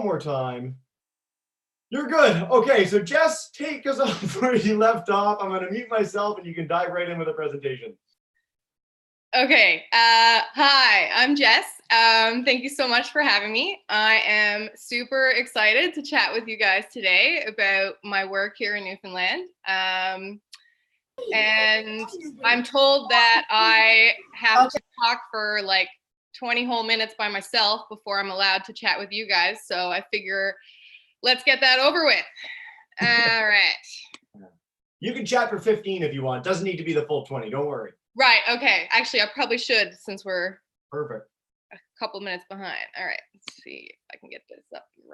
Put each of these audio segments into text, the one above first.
one more time. You're good. Okay, so Jess, take us off where you left off. I'm going to mute myself and you can dive right in with the presentation. Okay. Hi, I'm Jess. Thank you so much for having me. I am super excited to chat with you guys today about my work here in Newfoundland. And I'm told that I have to talk for like 20 whole minutes by myself before I'm allowed to chat with you guys. So I figure let's get that over with. All right. You can chat for 15 if you want. Doesn't need to be the full 20. Don't worry. Right. Okay. Actually, I probably should since we're perfect. A couple minutes behind. All right. Let's see if I can get this up and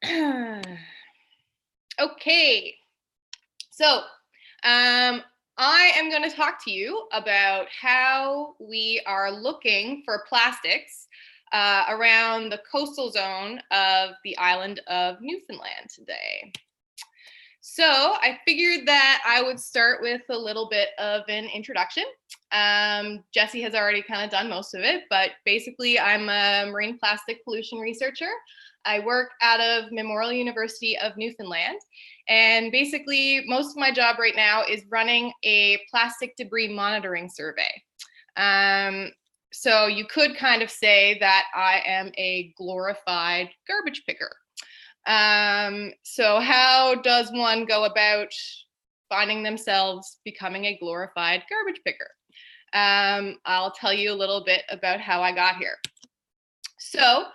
running. Okay. So I am going to talk to you about how we are looking for plastics around the coastal zone of the island of Newfoundland today. So I figured that I would start with a little bit of an introduction. Jessie has already kind of done most of it, but basically I'm a marine plastic pollution researcher. I work out of Memorial University of Newfoundland. And basically most of my job right now is running a plastic debris monitoring survey. So you could kind of say that I am a glorified garbage picker. So how does one go about finding themselves becoming a glorified garbage picker? I'll tell you a little bit about how I got here. So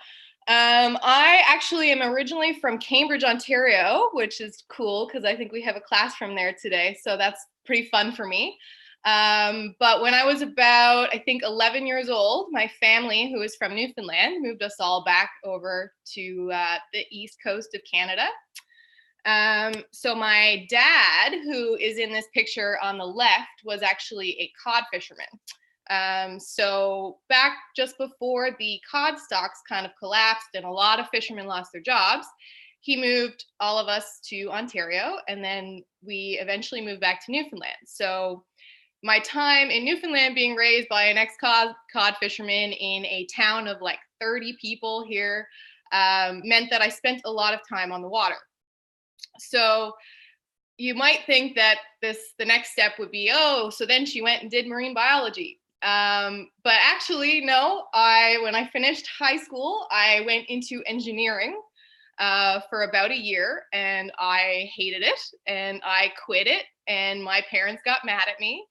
I actually am originally from Cambridge, Ontario, which is cool because I think we have a class from there today. So that's pretty fun for me. But when I was about, I think 11 years old, my family, who is from Newfoundland, moved us all back over to the east coast of Canada. So my dad, who is in this picture on the left, was actually a cod fisherman. So back just before the cod stocks kind of collapsed and a lot of fishermen lost their jobs, he moved all of us to Ontario, and then we eventually moved back to Newfoundland. So my time in Newfoundland being raised by an ex-cod fisherman in a town of like 30 people here meant that I spent a lot of time on the water. So you might think that the next step would be, oh, so then she went and did marine biology. But actually, no, when I finished high school, I went into engineering for about a year, and I hated it, and I quit it, and my parents got mad at me.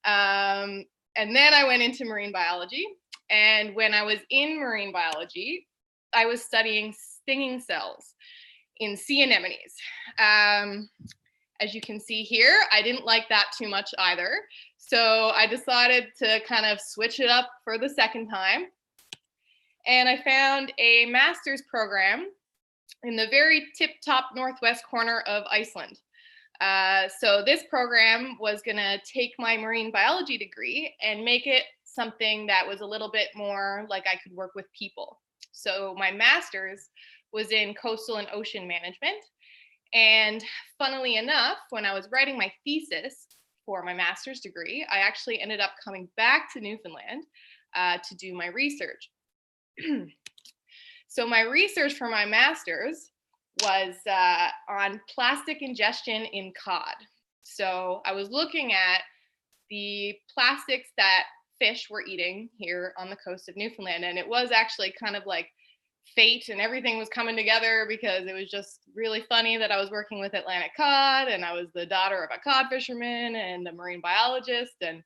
And then I went into marine biology, and when I was in marine biology, I was studying stinging cells in sea anemones. As you can see here, I didn't like that too much either. So I decided to kind of switch it up for the second time. And I found a master's program in the very tip-top northwest corner of Iceland. So this program was going to take my marine biology degree and make it something that was a little bit more like I could work with people. So my master's was in coastal and ocean management. And funnily enough, when I was writing my thesis for my master's degree, I actually ended up coming back to Newfoundland to do my research. So my research for my master's was on plastic ingestion in cod. So I was looking at the plastics that fish were eating here on the coast of Newfoundland. And it was actually kind of like fate, and everything was coming together because it was just really funny that I was working with Atlantic cod, and I was the daughter of a cod fisherman and a marine biologist, and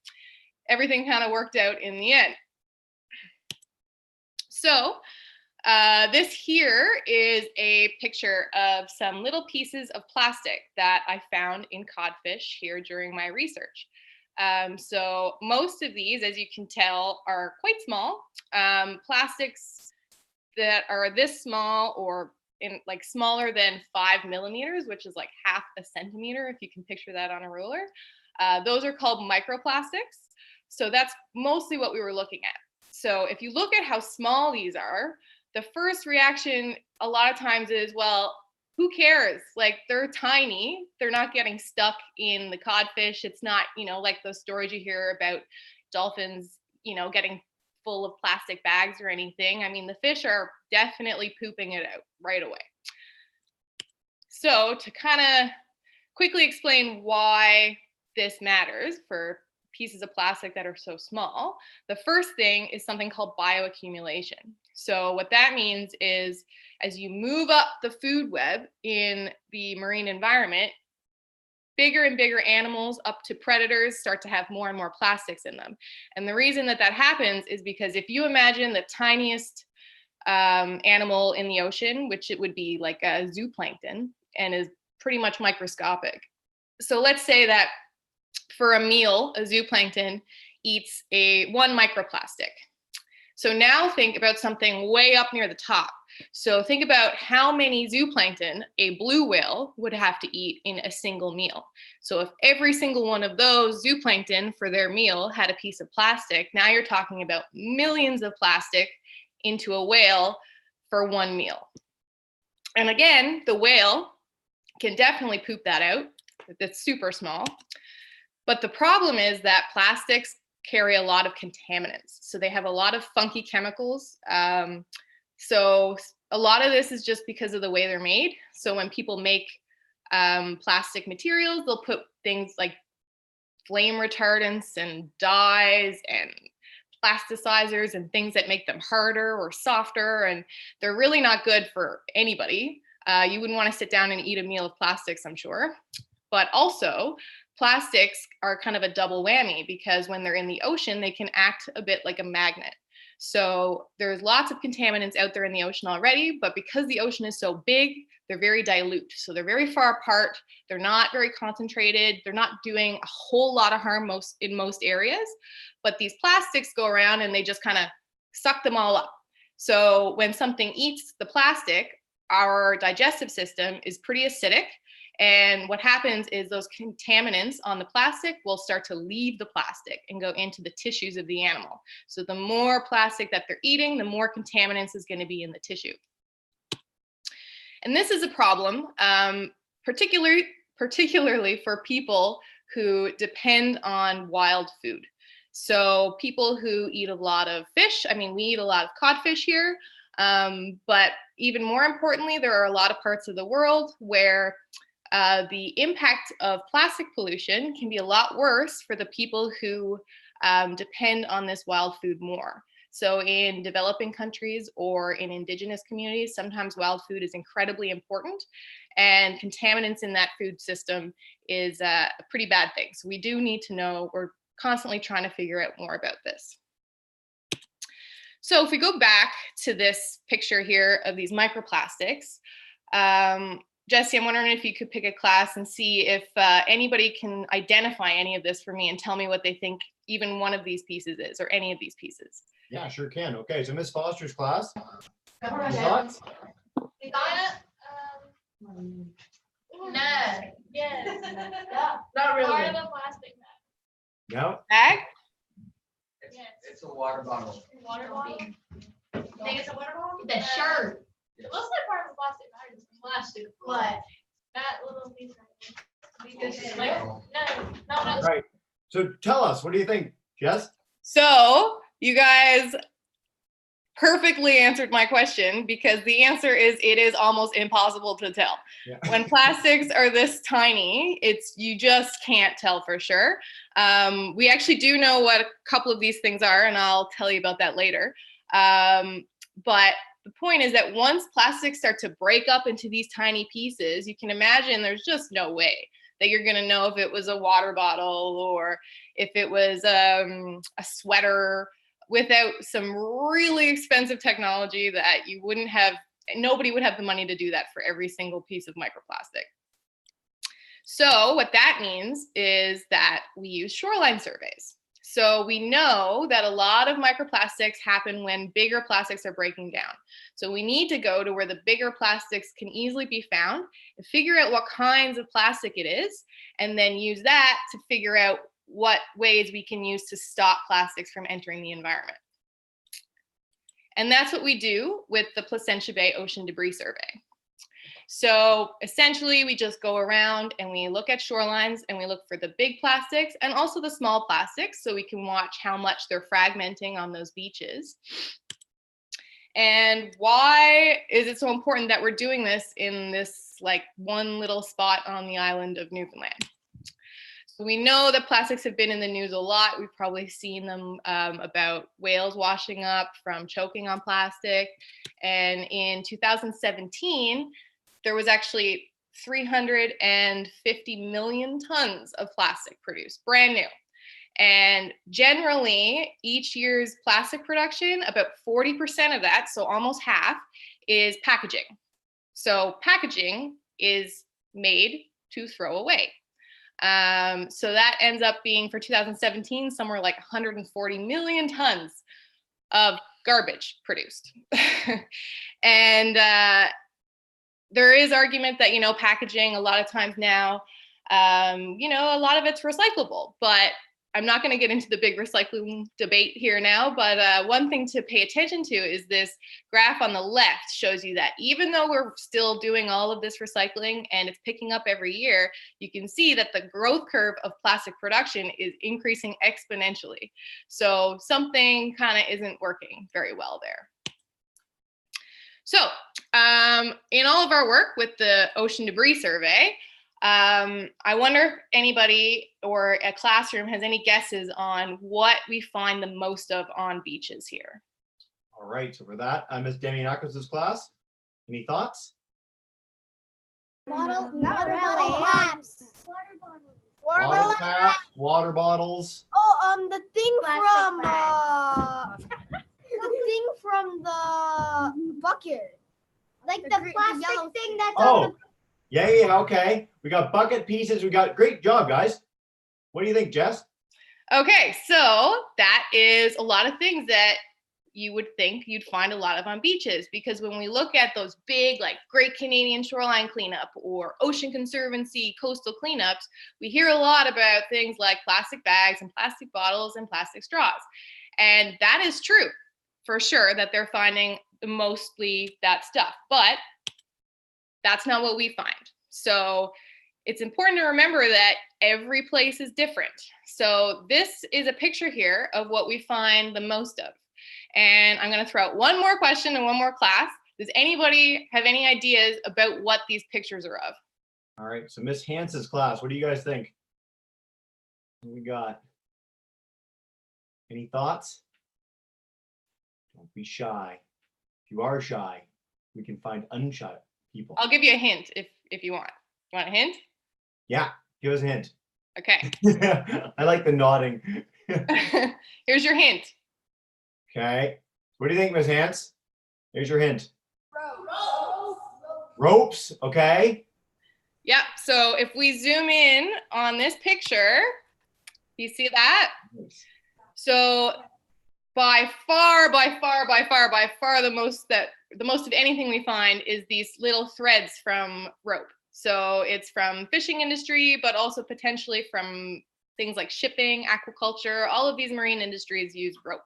everything kind of worked out in the end. So this here is a picture of some little pieces of plastic that I found in codfish here during my research. So most of these, as you can tell, are quite small. Plastics that are this small or in like smaller than 5 millimeters, which is like half a centimeter, if you can picture that on a ruler. Those are called microplastics. So that's mostly what we were looking at. So if you look at how small these are, the first reaction a lot of times is, well, who cares? Like, they're tiny, they're not getting stuck in the codfish. It's not, like those stories you hear about dolphins, getting full of plastic bags or anything. I mean, the fish are definitely pooping it out right away. So to kind of quickly explain why this matters for pieces of plastic that are so small, the first thing is something called bioaccumulation. So what that means is as you move up the food web in the marine environment, bigger and bigger animals up to predators start to have more and more plastics in them. And the reason that that happens is because if you imagine the tiniest animal in the ocean, which it would be like a zooplankton and is pretty much microscopic. So let's say that for a meal, a zooplankton eats one microplastic. So now think about something way up near the top. So think about how many zooplankton a blue whale would have to eat in a single meal. So if every single one of those zooplankton for their meal had a piece of plastic, now you're talking about millions of plastic into a whale for one meal. And again, the whale can definitely poop that out. That's super small. But the problem is that plastics carry a lot of contaminants. So they have a lot of funky chemicals. So a lot of this is just because of the way they're made. So when people make plastic materials, they'll put things like flame retardants and dyes and plasticizers and things that make them harder or softer. And they're really not good for anybody. You wouldn't want to sit down and eat a meal of plastics, I'm sure. But also, plastics are kind of a double whammy because when they're in the ocean, they can act a bit like a magnet. So there's lots of contaminants out there in the ocean already, but because the ocean is so big, they're very dilute. So they're very far apart. They're not very concentrated. They're not doing a whole lot of harm in most areas, but these plastics go around and they just kind of suck them all up. So when something eats the plastic, our digestive system is pretty acidic. And what happens is those contaminants on the plastic will start to leave the plastic and go into the tissues of the animal. So the more plastic that they're eating, the more contaminants is going to be in the tissue. And this is a problem, particularly for people who depend on wild food. So people who eat a lot of fish, I mean, we eat a lot of codfish here, but even more importantly, there are a lot of parts of the world where the impact of plastic pollution can be a lot worse for the people who depend on this wild food more. So in developing countries or in indigenous communities, sometimes wild food is incredibly important, and contaminants in that food system is a pretty bad thing. So we do need to know, we're constantly trying to figure out more about this. So if we go back to this picture here of these microplastics, Jesse, I'm wondering if you could pick a class and see if anybody can identify any of this for me and tell me what they think even one of these pieces is, or any of these pieces. Yeah, sure can. Okay, so Miss Foster's class. Thoughts? We got it. No. Yes. Not really. Part of a plastic bag. No? Bag? Yes. It's a water bottle. Water bottle. Think it's a water bottle? The shirt. It looks like part of a plastic bag. It's plastic. What? That little piece right Because there. No. Right. So tell us, what do you think, Jess? So you guys perfectly answered my question, because the answer is it is almost impossible to tell. Yeah. When plastics are this tiny, you just can't tell for sure. We actually do know what a couple of these things are, and I'll tell you about that later. But the point is that once plastics start to break up into these tiny pieces, you can imagine there's just no way that you're going to know if it was a water bottle or if it was a sweater, without some really expensive technology that nobody would have the money to do that for every single piece of microplastic. So what that means is that we use shoreline surveys. So we know that a lot of microplastics happen when bigger plastics are breaking down. So we need to go to where the bigger plastics can easily be found and figure out what kinds of plastic it is, and then use that to figure out what ways we can use to stop plastics from entering the environment. And that's what we do with the Placentia Bay Ocean Debris Survey. So essentially, we just go around and we look at shorelines and we look for the big plastics and also the small plastics so we can watch how much they're fragmenting on those beaches. And why is it so important that we're doing this in this like one little spot on the island of Newfoundland? So we know that plastics have been in the news a lot. We've probably seen them about whales washing up from choking on plastic. And in 2017, there was actually 350 million tons of plastic produced, brand new. And generally, each year's plastic production, about 40% of that, so almost half, is packaging. So packaging is made to throw away. So that ends up being, for 2017, somewhere like 140 million tons of garbage produced. And there is argument that, packaging a lot of times now, a lot of it's recyclable, but I'm not going to get into the big recycling debate here now, but one thing to pay attention to is this graph on the left shows you that even though we're still doing all of this recycling and it's picking up every year, you can see that the growth curve of plastic production is increasing exponentially. So something kind of isn't working very well there. So in all of our work with the Ocean Debris Survey, I wonder if anybody or a classroom has any guesses on what we find the most of on beaches here. All right, so for that, Ms. Damianakis' class, any thoughts? Bottle caps. Bottle caps, water bottles. Oh, the thing Plastic from the bucket. Like The the yellow plastic thing that's Oh, on yeah, okay. We got bucket pieces. We got, great job, guys. What do you think, Jess? Okay, so that is a lot of things that you would think you'd find a lot of on beaches, because when we look at those big, like Great Canadian Shoreline Cleanup or Ocean Conservancy coastal cleanups, we hear a lot about things like plastic bags and plastic bottles and plastic straws. And that is true, for sure, that they're finding mostly that stuff. But that's not what we find. So it's important to remember that every place is different. So this is a picture here of what we find the most of. And I'm going to throw out one more question and one more class. Does anybody have any ideas about what these pictures are of? All right, so Miss Hans's class, what do you guys think? What we got? Any thoughts? Don't be shy. If you are shy, we can find unshy people. I'll give you a hint if you want. You want a hint? Yeah, give us a hint. Okay. I like the nodding. Here's your hint. Okay. What do you think, Miss Hans? Here's your hint. Ropes, okay. Yep. So if we zoom in on this picture, you see that? So by far, the most of anything we find is these little threads from rope. So it's from fishing industry, but also potentially from things like shipping, aquaculture. All of these marine industries use rope.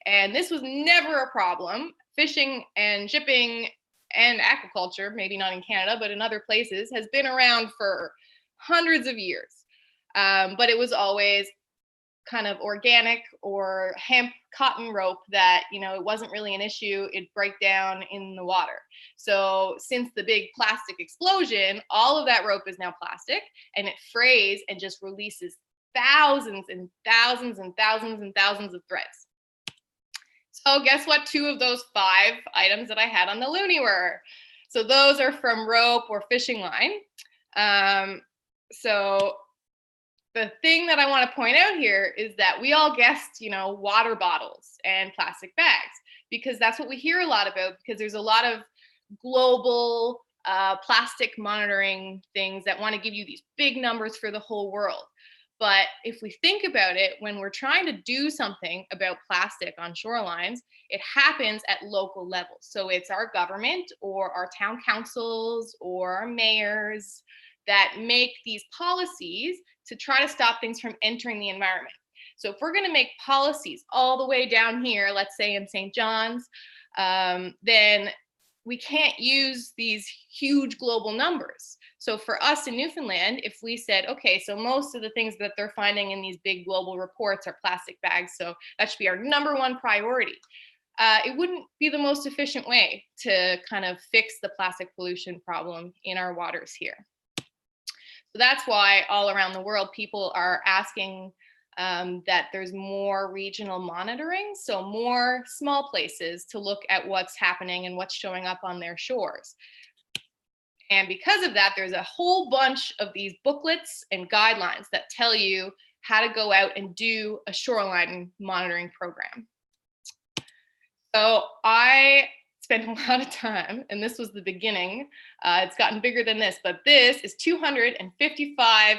And this was never a problem. Fishing and shipping and aquaculture, maybe not in Canada, but in other places, has been around for hundreds of years. But it was always kind of organic or hemp cotton rope that, it wasn't really an issue. It'd break down in the water. So since the big plastic explosion, all of that rope is now plastic, and it frays and just releases thousands and thousands and thousands and thousands of threads. So guess what 2 of those 5 items that I had on the loonie were? So those are from rope or fishing line. So the thing that I want to point out here is that we all guessed, water bottles and plastic bags, because that's what we hear a lot about, because there's a lot of global plastic monitoring things that want to give you these big numbers for the whole world. But if we think about it, when we're trying to do something about plastic on shorelines, it happens at local levels. So it's our government or our town councils or our mayors that make these policies to try to stop things from entering the environment. So if we're going to make policies all the way down here, let's say in St. John's, then we can't use these huge global numbers. So for us in Newfoundland, if we said, okay, so most of the things that they're finding in these big global reports are plastic bags, so that should be our #1 priority. It wouldn't be the most efficient way to kind of fix the plastic pollution problem in our waters here. So that's why all around the world, people are asking that there's more regional monitoring, so more small places to look at what's happening and what's showing up on their shores. And because of that, there's a whole bunch of these booklets and guidelines that tell you how to go out and do a shoreline monitoring program. So I spent a lot of time, and this was the beginning. It's gotten bigger than this, but this is 255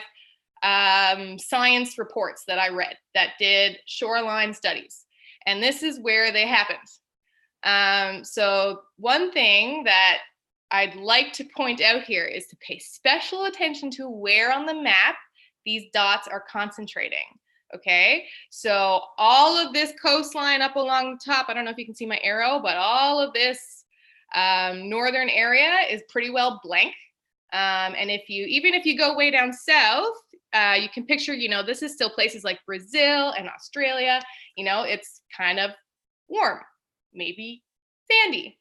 science reports that I read that did shoreline studies. And this is where they happened. So one thing that I'd like to point out here is to pay special attention to where on the map these dots are concentrating. Okay, so all of this coastline up along the top, I don't know if you can see my arrow, but all of this northern area is pretty well blank. And even if you go way down south, you can picture, this is still places like Brazil and Australia. It's kind of warm, maybe sandy.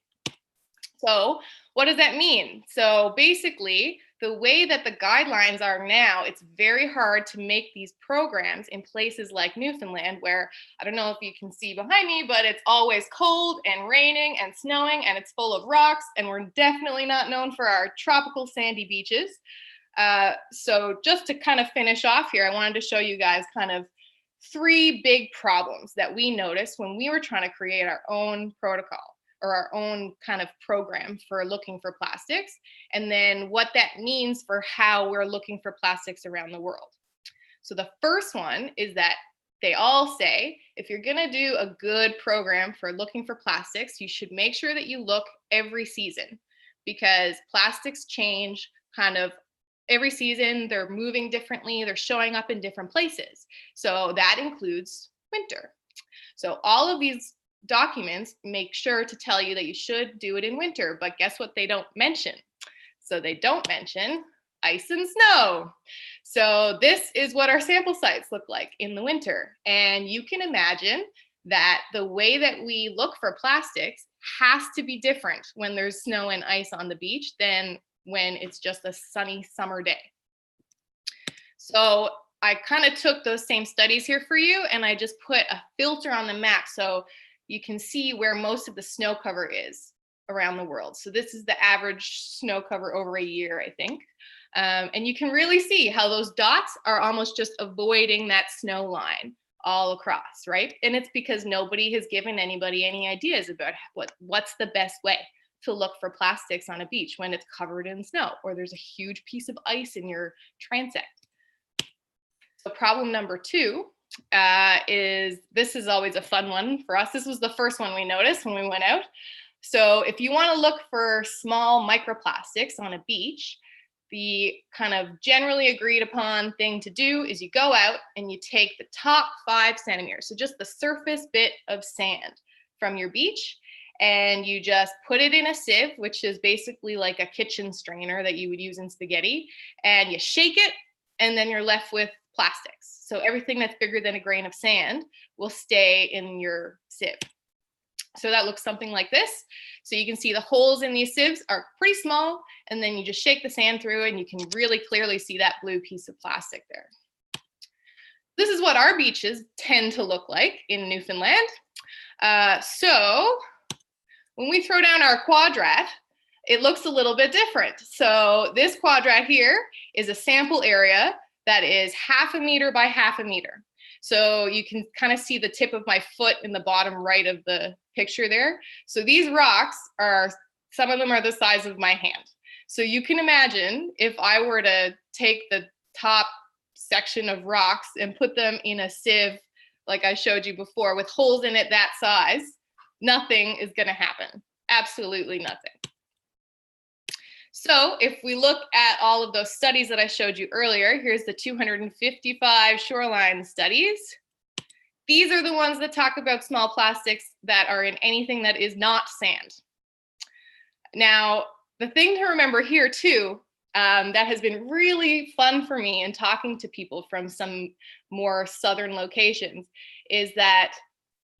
So what does that mean? So basically, the way that the guidelines are now, it's very hard to make these programs in places like Newfoundland, where I don't know if you can see behind me, but it's always cold and raining and snowing and it's full of rocks, and we're definitely not known for our tropical sandy beaches. So just to kind of finish off here, I wanted to show you guys kind of 3 big problems that we noticed when we were trying to create our own protocol or our own kind of program for looking for plastics, and then what that means for how we're looking for plastics around the world. So the first one is that they all say, if you're gonna do a good program for looking for plastics, you should make sure that you look every season, because plastics change kind of every season. They're moving differently, they're showing up in different places. So that includes winter. So all of these documents make sure to tell you that you should do it in winter, but guess what they don't mention? So they don't mention ice and snow. So this is what our sample sites look like in the winter. And you can imagine that the way that we look for plastics has to be different when there's snow and ice on the beach than when it's just a sunny summer day. So I kind of took those same studies here for you, and I just put a filter on the map so you can see where most of the snow cover is around the world. So this is the average snow cover over a year, I think. And you can really see how those dots are almost just avoiding that snow line all across, right? And it's because nobody has given anybody any ideas about what's the best way to look for plastics on a beach when it's covered in snow or there's a huge piece of ice in your transect. So problem number 2 this is always a fun one for us. This was the first one we noticed when we went out. So if you want to look for small microplastics on a beach, the kind of generally agreed upon thing to do is you go out and you take the top 5 centimeters, so just the surface bit of sand from your beach, and you just put it in a sieve, which is basically like a kitchen strainer that you would use in spaghetti, and you shake it, and then you're left with plastics. So everything that's bigger than a grain of sand will stay in your sieve. So that looks something like this. So you can see the holes in these sieves are pretty small, and then you just shake the sand through and you can really clearly see that blue piece of plastic there. This is what our beaches tend to look like in Newfoundland. So when we throw down our quadrat, it looks a little bit different. So this quadrat here is a sample area that is 1/2 meter by 1/2 meter. So you can kind of see the tip of my foot in the bottom right of the picture there. So these rocks some of them are the size of my hand. So you can imagine if I were to take the top section of rocks and put them in a sieve, like I showed you before, with holes in it that size, nothing is going to happen. Absolutely nothing. So if we look at all of those studies that I showed you earlier, here's the 255 shoreline studies. These are the ones that talk about small plastics that are in anything that is not sand. Now, the thing to remember here too, that has been really fun for me in talking to people from some more southern locations, is that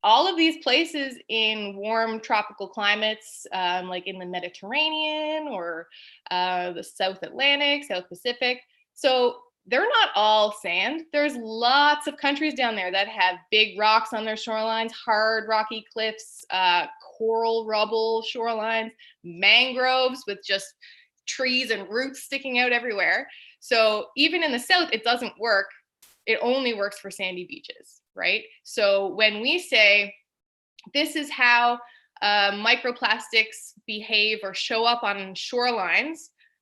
all of these places in warm tropical climates, like in the Mediterranean or the South Atlantic, South Pacific, so they're not all sand. There's lots of countries down there that have big rocks on their shorelines, hard rocky cliffs, coral rubble shorelines, mangroves with just trees and roots sticking out everywhere. So even in the South, it doesn't work. It only works for sandy beaches, right? So when we say this is how microplastics behave or show up on shorelines,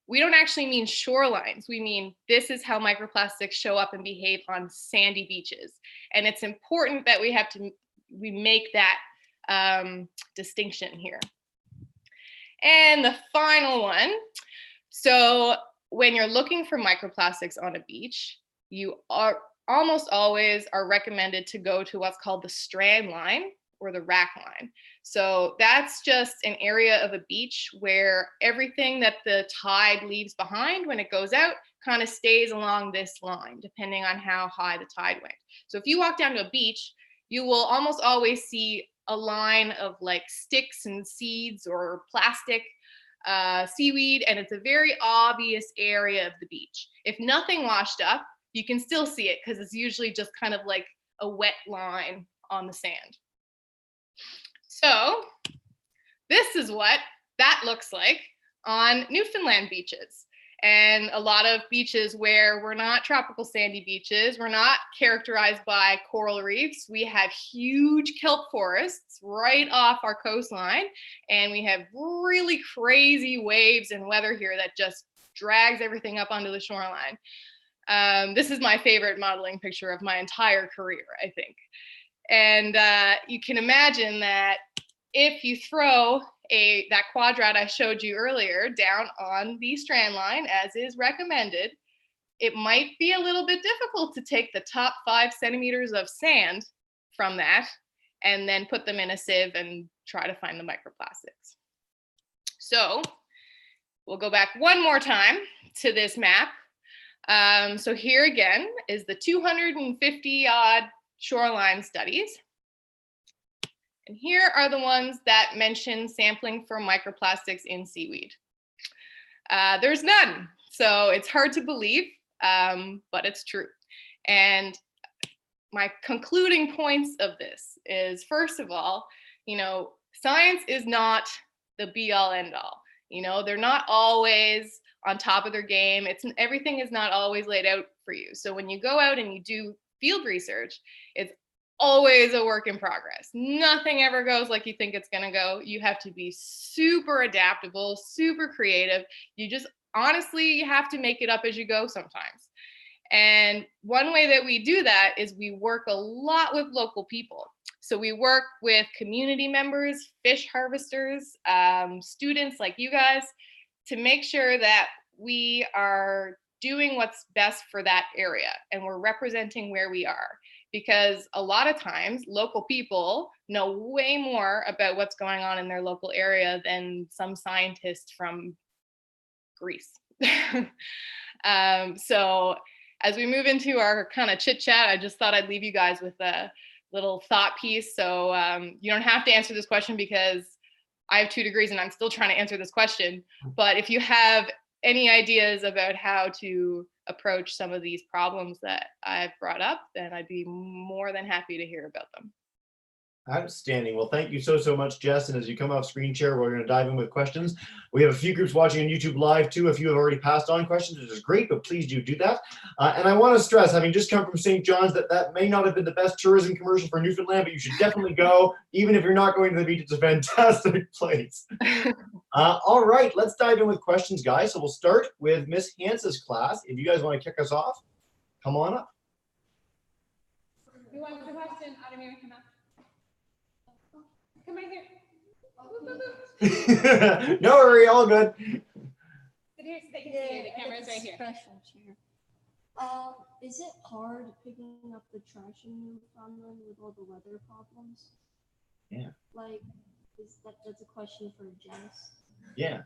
we don't actually mean shorelines. We mean this is how microplastics show up and behave on sandy beaches. And it's important that we make that distinction here. And the final one. So when you're looking for microplastics on a beach, you are almost always are recommended to go to what's called the strand line or the rack line. So that's just an area of a beach where everything that the tide leaves behind when it goes out kind of stays along this line, depending on how high the tide went. So if you walk down to a beach, you will almost always see a line of like sticks and seeds or plastic seaweed, and it's a very obvious area of the beach. If nothing washed up, you can still see it because it's usually just kind of like a wet line on the sand. So this is what that looks like on Newfoundland beaches. And a lot of beaches where we're not tropical sandy beaches, we're not characterized by coral reefs. We have huge kelp forests right off our coastline, and we have really crazy waves and weather here that just drags everything up onto the shoreline. This is my favorite modeling picture of my entire career, I think. And you can imagine that if you throw that quadrat I showed you earlier down on the strand line, as is recommended, it might be a little bit difficult to take the top 5 centimeters of sand from that and then put them in a sieve and try to find the microplastics. So we'll go back one more time to this map. So here again is the 250 odd shoreline studies. And here are the ones that mention sampling for microplastics in seaweed. There's none, so it's hard to believe, but it's true. And my concluding points of this is, first of all, science is not the be-all end-all. They're not always on top of their game. Everything is not always laid out for you. So when you go out and you do field research, it's always a work in progress. Nothing ever goes like you think it's going to go. You have to be super adaptable, super creative. You just honestly have to make it up as you go sometimes. And one way that we do that is we work a lot with local people. So we work with community members, fish harvesters, students like you guys, to make sure that we are doing what's best for that area and we're representing where we are. Because a lot of times local people know way more about what's going on in their local area than some scientist from Greece. So as we move into our kind of chit chat, I just thought I'd leave you guys with a little thought piece. So you don't have to answer this question because I have 2 degrees and I'm still trying to answer this question. But if you have any ideas about how to approach some of these problems that I've brought up, then I'd be more than happy to hear about them. Outstanding. Well, thank you so much, Jess. And as you come off screen share, we're going to dive in with questions. We have a few groups watching on YouTube Live too. If you have already passed on questions, which is great, but please do that. And I want to stress, having just come from St. John's, that may not have been the best tourism commercial for Newfoundland, but you should definitely go. Even if you're not going to the beach, it's a fantastic place. All right, let's dive in with questions, guys. So we'll start with Miss Hans's class. If you guys want to kick us off, come on up. Who wants the question? Adamir, come up. Come right here. No worry, all good. Sit here so they can see you. The camera's right here. Is it hard picking up the trash in Newfoundland with all the weather problems? Yeah. Like, that's a question for Jess. Yeah.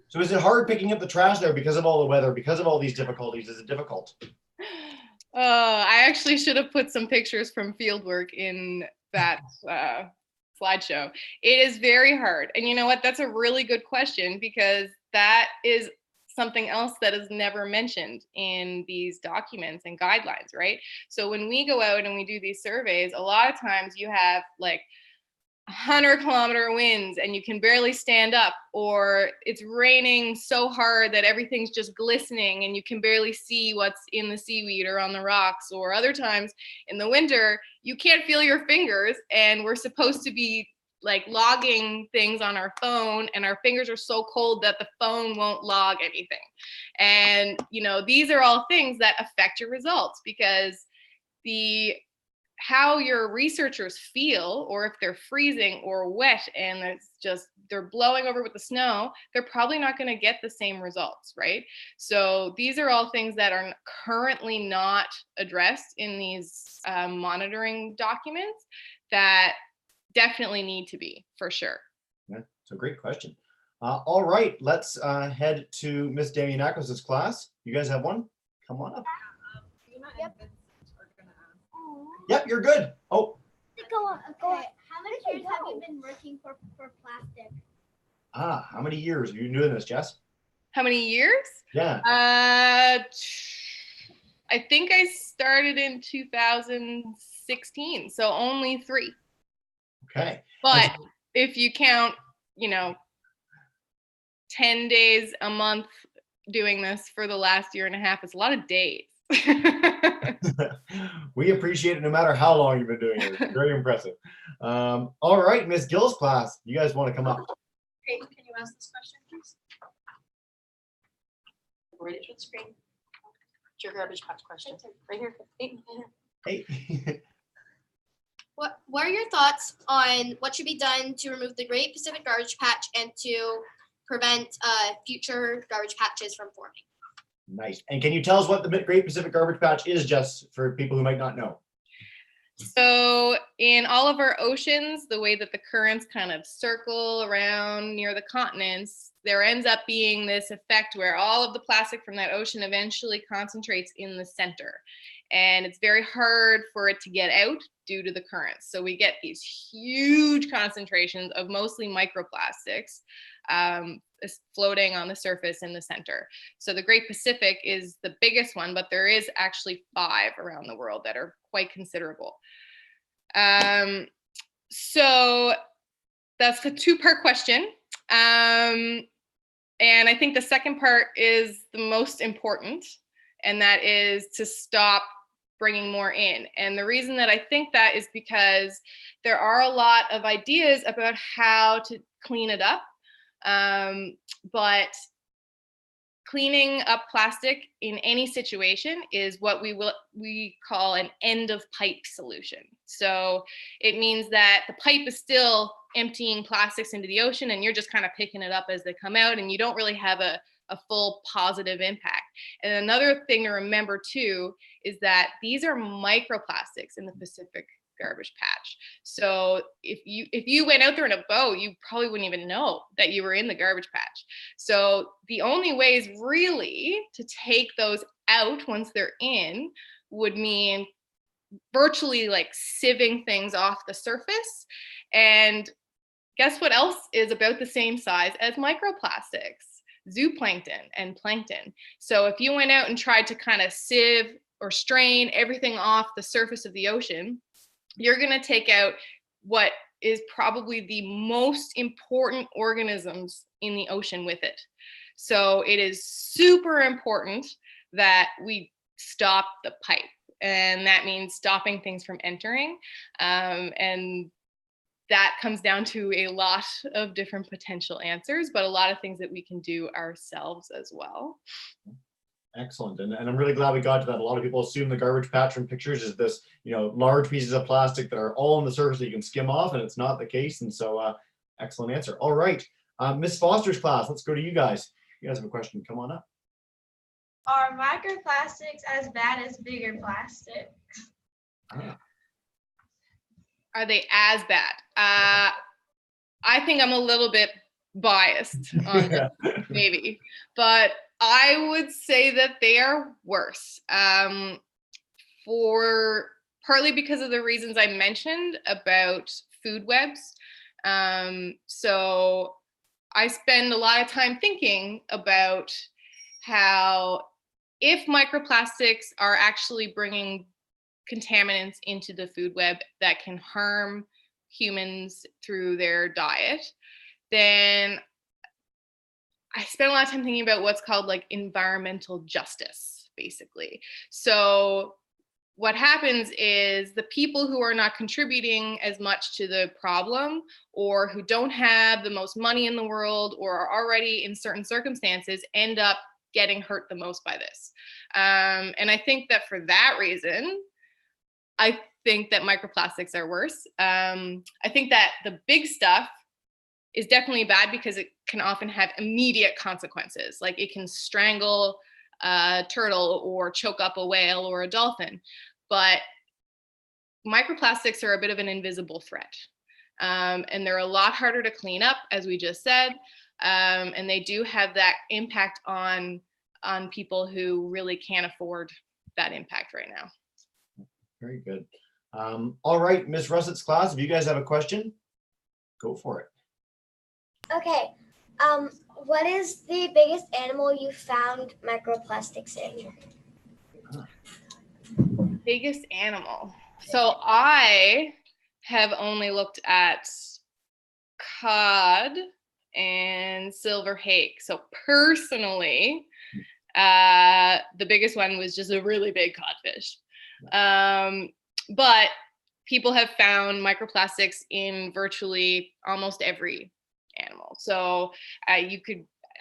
So is it hard picking up the trash there because of all the weather, because of all these difficulties? Is it difficult? I actually should have put some pictures from Fieldwork in that slideshow. It is very hard. And you know what? That's a really good question, because that is something else that is never mentioned in these documents and guidelines, right? So when we go out and we do these surveys, a lot of times you have like 100-kilometer winds and you can barely stand up, or it's raining so hard that everything's just glistening and you can barely see what's in the seaweed or on the rocks. Or other times in the winter, you can't feel your fingers, and we're supposed to be like logging things on our phone, and our fingers are so cold that the phone won't log anything. And these are all things that affect your results, because how your researchers feel, or if they're freezing or wet and they're blowing over with the snow, they're probably not going to get the same results, right? So these are all things that are currently not addressed in these monitoring documents that definitely need to be, for sure. Yeah, it's a great question. All right, let's head to Miss Damianakos' class. You guys have one? Come on up. Yep. Yep, you're good. Oh, Go on. Okay. How many years have you been working for plastic? how many years have you been doing this, Jess? How many years? Yeah. I think I started in 2016, so only 3. Okay. But if you count, 10 days a month doing this for the last year and a half, it's a lot of days. We appreciate it no matter how long you've been doing it. It's very impressive. All right, Miss Gill's class, you guys want to come up? Great. Can you ask this question, please? Right to the screen. It's your garbage patch question. Right here. Hey. What are your thoughts on what should be done to remove the Great Pacific Garbage Patch and to prevent future garbage patches from forming? Nice. And can you tell us what the Great Pacific Garbage Patch is, just for people who might not know? So in all of our oceans, the way that the currents kind of circle around near the continents, there ends up being this effect where all of the plastic from that ocean eventually concentrates in the center. And it's very hard for it to get out due to the currents. So we get these huge concentrations of mostly microplastics floating on the surface in the center. So the Great Pacific is the biggest one, but there is actually 5 around the world that are quite considerable. So that's a 2-part question. And I think the second part is the most important, and that is to stop bringing more in. And the reason that I think that is because there are a lot of ideas about how to clean it up. But cleaning up plastic in any situation is what we call an end of pipe solution. So it means that the pipe is still emptying plastics into the ocean, and you're just kind of picking it up as they come out, and you don't really have a full positive impact. And another thing to remember too is that these are microplastics in the Pacific garbage patch. So if you went out there in a boat, you probably wouldn't even know that you were in the garbage patch. So the only ways really to take those out once they're in would mean virtually like sieving things off the surface. And guess what else is about the same size as microplastics? Zooplankton and plankton. So if you went out and tried to kind of sieve or strain everything off the surface of the ocean, you're going to take out what is probably the most important organisms in the ocean with it. So it is super important that we stop the pipe. And that means stopping things from entering. And that comes down to a lot of different potential answers, but a lot of things that we can do ourselves as well. Excellent. And I'm really glad we got to that. A lot of people assume the garbage patch from pictures is this, large pieces of plastic that are all on the surface that you can skim off, and it's not the case. And so excellent answer. All right. Miss Foster's class, let's go to you guys. You guys have a question, come on up. Are microplastics as bad as bigger plastics? Are they as bad? I think I'm a little bit biased on this, maybe, but I would say that they are worse. For partly because of the reasons I mentioned about food webs. So I spend a lot of time thinking about how if microplastics are actually bringing contaminants into the food web that can harm humans through their diet, then I spend a lot of time thinking about what's called like environmental justice, basically. So what happens is the people who are not contributing as much to the problem, or who don't have the most money in the world, or are already in certain circumstances, end up getting hurt the most by this. And I think that for that reason, I think that microplastics are worse. I think that the big stuff is definitely bad because it can often have immediate consequences. Like it can strangle a turtle or choke up a whale or a dolphin. But microplastics are a bit of an invisible threat. And they're a lot harder to clean up, as we just said. And they do have that impact on people who really can't afford that impact right now. Very good. All right, Ms. Russett's class, if you guys have a question, go for it. Okay. What is the biggest animal you found microplastics in? Biggest animal. So I have only looked at cod and silver hake. So personally, the biggest one was just a really big codfish. But people have found microplastics in virtually almost every animal. So I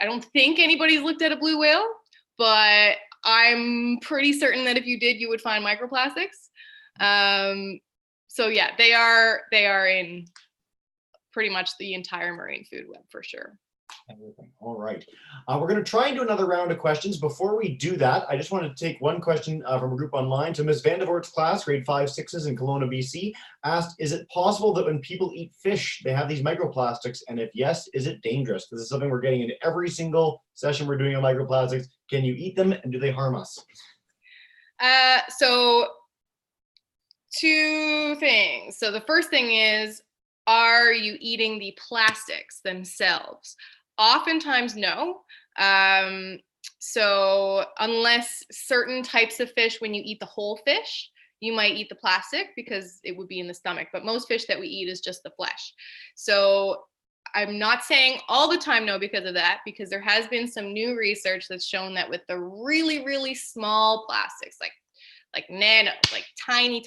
don't think anybody's looked at a blue whale, but I'm pretty certain that if you did, you would find microplastics. So yeah, they are in pretty much the entire marine food web for sure. Everything. All right. We're going to try and do another round of questions. Before we do that, I just wanted to take one question from a group online. So Ms. Vandevoort's class, grade 5/6s in Kelowna, BC, asked, is it possible that when people eat fish, they have these microplastics? And if yes, is it dangerous? This is something we're getting into every single session we're doing on microplastics. Can you eat them and do they harm us? So two things. So the first thing is, are you eating the plastics themselves? Oftentimes, no. So unless certain types of fish, when you eat the whole fish, you might eat the plastic because it would be in the stomach. But most fish that we eat is just the flesh. So I'm not saying all the time no because of that, because there has been some new research that's shown that with the really, really small plastics, like nano, like tiny,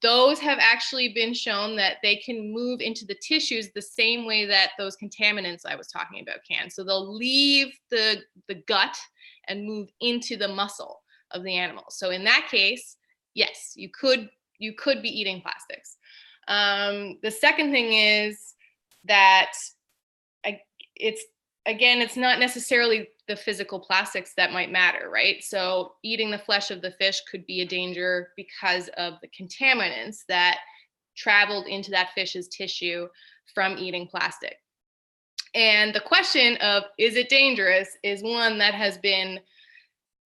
those have actually been shown that they can move into the tissues the same way that those contaminants I was talking about can. So they'll leave the gut and move into the muscle of the animal. So in that case, yes, you could be eating plastics. The second thing is that it's not necessarily the physical plastics that might matter, right? So eating the flesh of the fish could be a danger because of the contaminants that traveled into that fish's tissue from eating plastic. And the question of, is it dangerous, is one that has been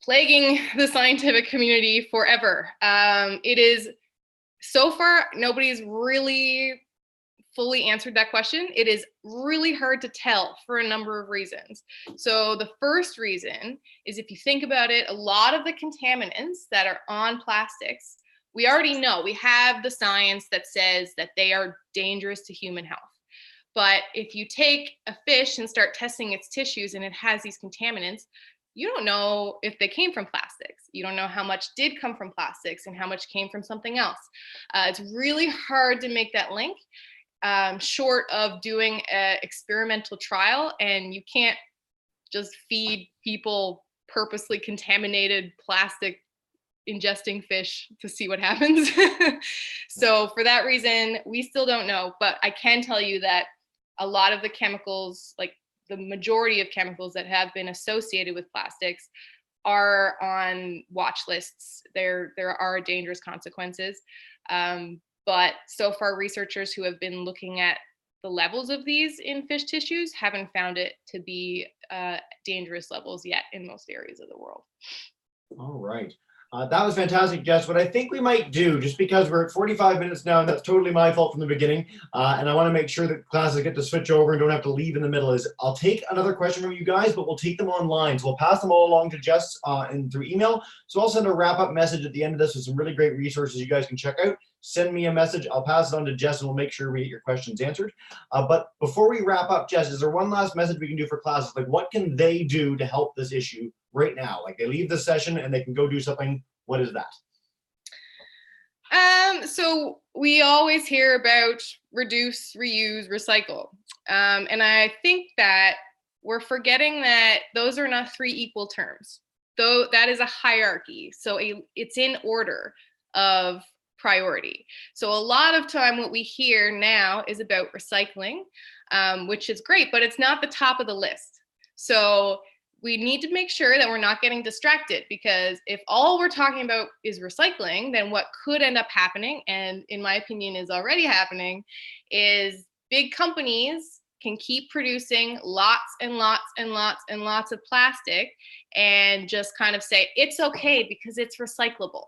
plaguing the scientific community forever. It is, so far, nobody's really fully answered that question. It is really hard to tell for a number of reasons. So the first reason is, if you think about it, a lot of the contaminants that are on plastics, we already know, we have the science that says that they are dangerous to human health. But if you take a fish and start testing its tissues and it has these contaminants, you don't know if they came from plastics. You don't know how much did come from plastics and how much came from something else. It's really hard to make that link. Short of doing an experimental trial, and you can't just feed people purposely contaminated plastic ingesting fish to see what happens. So for that reason, we still don't know, but I can tell you that a lot of the chemicals, like the majority of chemicals that have been associated with plastics, are on watch lists. There are dangerous consequences. But so far, researchers who have been looking at the levels of these in fish tissues, haven't found it to be dangerous levels yet in most areas of the world. All right. That was fantastic, Jess. What I think we might do, just because we're at 45 minutes now, and that's totally my fault from the beginning, and I want to make sure that classes get to switch over and don't have to leave in the middle, is I'll take another question from you guys, but we'll take them online. So we'll pass them all along to Jess and through email. So I'll send a wrap-up message at the end of this with some really great resources you guys can check out. Send me a message. I'll pass it on to Jess, and we'll make sure we get your questions answered. But before we wrap up, Jess, is there one last message we can do for classes? Like, what can they do to help this issue right now? Like, they leave the session and they can go do something. What is that? So we always hear about reduce, reuse, recycle. And I think that we're forgetting that those are not three equal terms. Though that is a hierarchy. So it's in order of priority. So a lot of time what we hear now is about recycling, which is great, but it's not the top of the list. So we need to make sure that we're not getting distracted, because if all we're talking about is recycling, then what could end up happening, and in my opinion is already happening, is big companies can keep producing lots and lots and lots and lots of plastic and just kind of say it's okay because it's recyclable.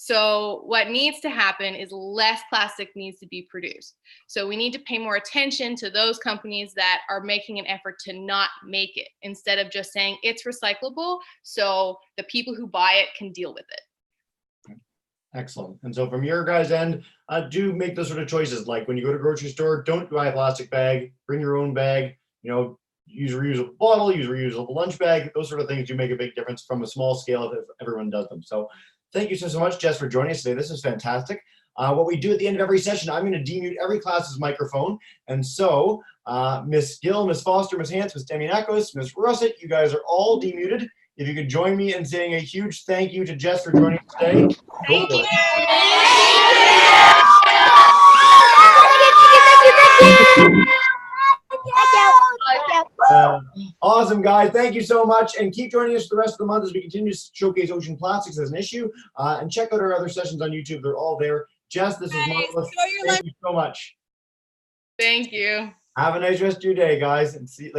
So what needs to happen is less plastic needs to be produced. So we need to pay more attention to those companies that are making an effort to not make it, instead of just saying it's recyclable so the people who buy it can deal with it. Excellent. And so from your guys' end, do make those sort of choices. Like when you go to grocery store, don't buy a plastic bag, bring your own bag, use a reusable bottle, use a reusable lunch bag. Those sort of things do make a big difference from a small scale if everyone does them. So thank you so much, Jess, for joining us today. This is fantastic. What we do at the end of every session, I'm going to demute every class's microphone. And so Miss Gill, Miss Foster, Miss Hans, Miss Demianakos, Miss Russet, you guys are all demuted. If you could join me in saying a huge thank you to Jess for joining us today. Thank you. Awesome, guys. Thank you so much. And keep joining us for the rest of the month as we continue to showcase ocean plastics as an issue. And check out our other sessions on YouTube. They're all there. Jess, this is marvelous. Thank you so much. Thank you. Have a nice rest of your day, guys. And see you later.